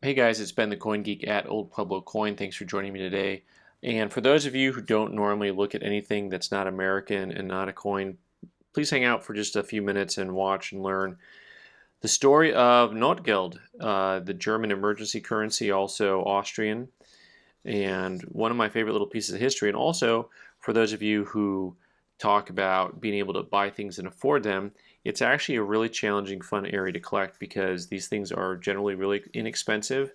Hey guys, it's Ben the Coin Geek at Old Pueblo Coin. Thanks for joining me today. And for those of you who don't normally look at anything that's not American and not a coin, please hang out for just a few minutes and watch and learn the story of Notgeld, the German emergency currency, also Austrian, and one of my favorite little pieces of history. And also, for those of you who talk about being able to buy things and afford them, it's actually a really challenging, fun area to collect because these things are generally really inexpensive,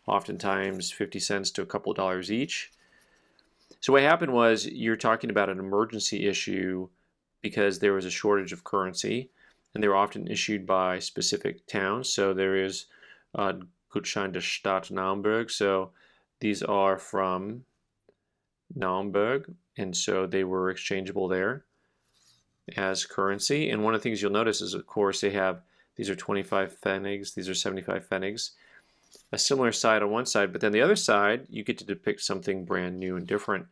oftentimes 50 cents to a couple of dollars each. So what happened was you're talking about an emergency issue because there was a shortage of currency, and they were often issued by specific towns. So there is Gutschein der Stadt Naumburg. So these are from Naumburg, and so they were exchangeable there as currency. And one of the things you'll notice is, of course, they have, these are 25 pfennigs, these are 75 pfennigs, a similar side on one side, but then the other side, you get to depict something brand new and different.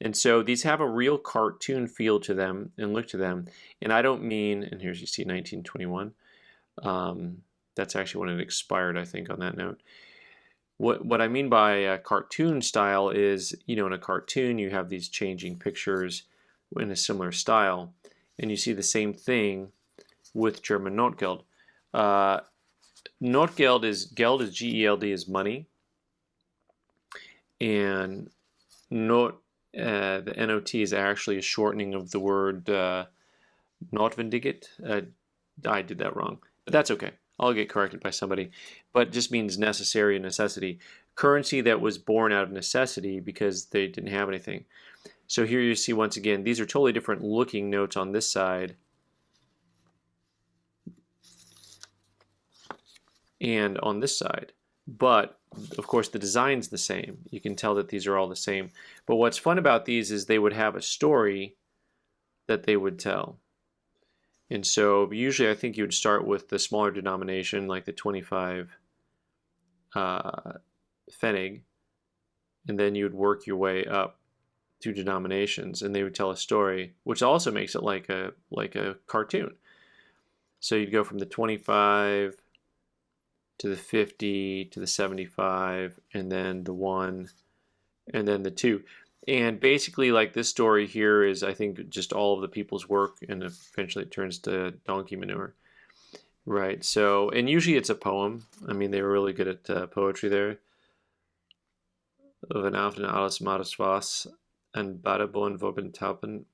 And so these have a real cartoon feel to them and look to them. And I don't mean, and here's you see 1921, that's actually when it expired, I think, on that note. What I mean by a cartoon style is, in a cartoon you have these changing pictures in a similar style, and you see the same thing with German Notgeld. Notgeld is, Geld is G-E-L-D, is money, and Not, the N-O-T is actually a shortening of the word Notwendiget. I did that wrong, but that's okay. I'll get corrected by somebody. But it just means necessary and necessity. Currency that was born out of necessity because they didn't have anything. So here you see once again, these are totally different looking notes on this side and on this side. But of course the design's the same. You can tell that these are all the same. But what's fun about these is they would have a story that they would tell. And so usually I think you would start with the smaller denomination, like the 25 pfennig, and then you would work your way up through denominations, and they would tell a story, which also makes it like a cartoon. So you'd go from the 25 to the 50 to the 75, and then the 1, and then the 2. And basically, like, this story here is, I think, just all of the people's work, and eventually it turns to donkey manure. Right, so, and usually it's a poem. I mean, they were really good at poetry there. Wenn auf den alles macht was, ein Badeboen woben taupen,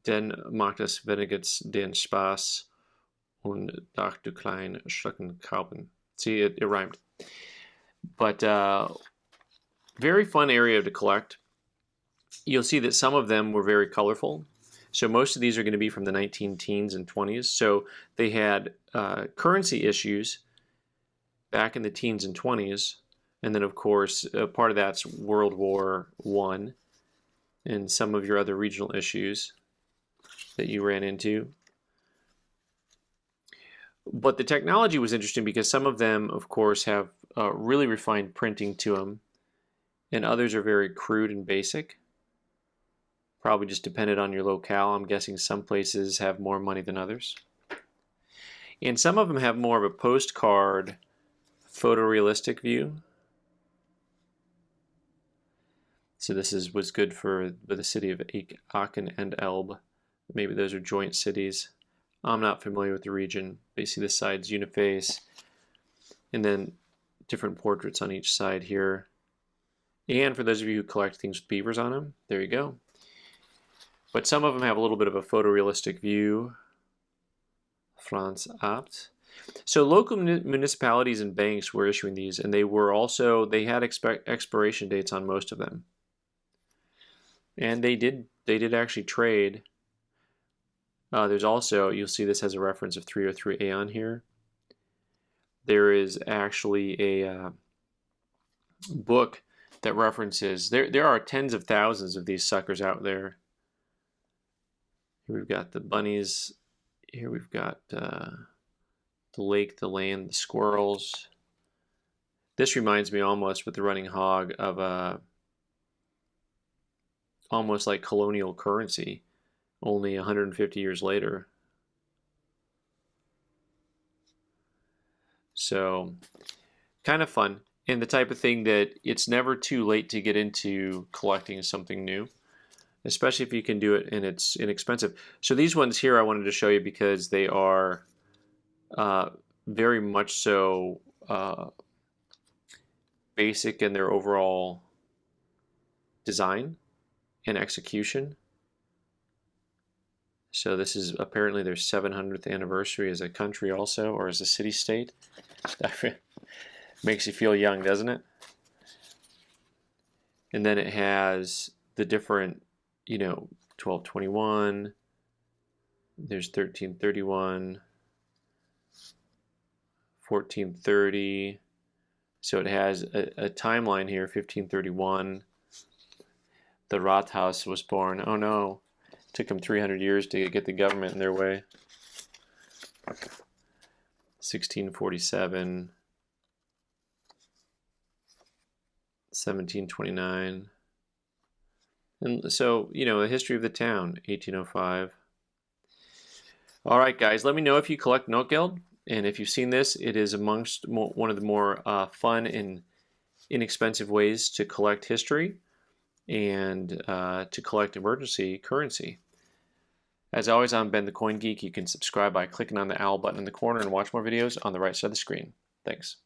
denn macht es wenigstens den Spaß, und dach du klein Schrecken kaufen. See, it rhymed. But very fun area to collect. You'll see that some of them were very colorful. So most of these are going to be from the 19-teens and 20s. So they had currency issues back in the teens and 20s. And then, of course, part of that's World War I and some of your other regional issues that you ran into. But the technology was interesting because some of them, of course, have really refined printing to them, and others are very crude and basic. Probably just depended on your locale. I'm guessing some places have more money than others. And some of them have more of a postcard photorealistic view. So this was good for the city of Aachen and Elbe. Maybe those are joint cities. I'm not familiar with the region, but you see the sides uniface, and then different portraits on each side here. And for those of you who collect things with beavers on them, there you go. But some of them have a little bit of a photorealistic view. Franz Abt. So local municipalities and banks were issuing these, and they had expiration dates on most of them. And they did actually trade. There's also, you'll see this has a reference of 303 Aeon here. There is actually a book that references, there are tens of thousands of these suckers out there. Here we've got the bunnies, here we've got the lake, the land, the squirrels. This reminds me almost, with the running hog, of almost like colonial currency, only 150 years later. So kind of fun, and the type of thing that it's never too late to get into collecting something new, especially if you can do it and it's inexpensive. So these ones here I wanted to show you because they are very much so basic in their overall design and execution. So this is apparently their 700th anniversary as a country also, or as a city-state. Makes you feel young, doesn't it? And then it has the different, 1221, there's 1331, 1430. So it has a timeline here, 1531. The Rathaus was born. Oh no, it took them 300 years to get the government in their way. 1647. 1729. And so, the history of the town, 1805. All right, guys, let me know if you collect Notgeld. And if you've seen this, it is amongst one of the more fun and inexpensive ways to collect history and to collect emergency currency. As always, I'm Ben the Coin Geek. You can subscribe by clicking on the owl button in the corner and watch more videos on the right side of the screen. Thanks.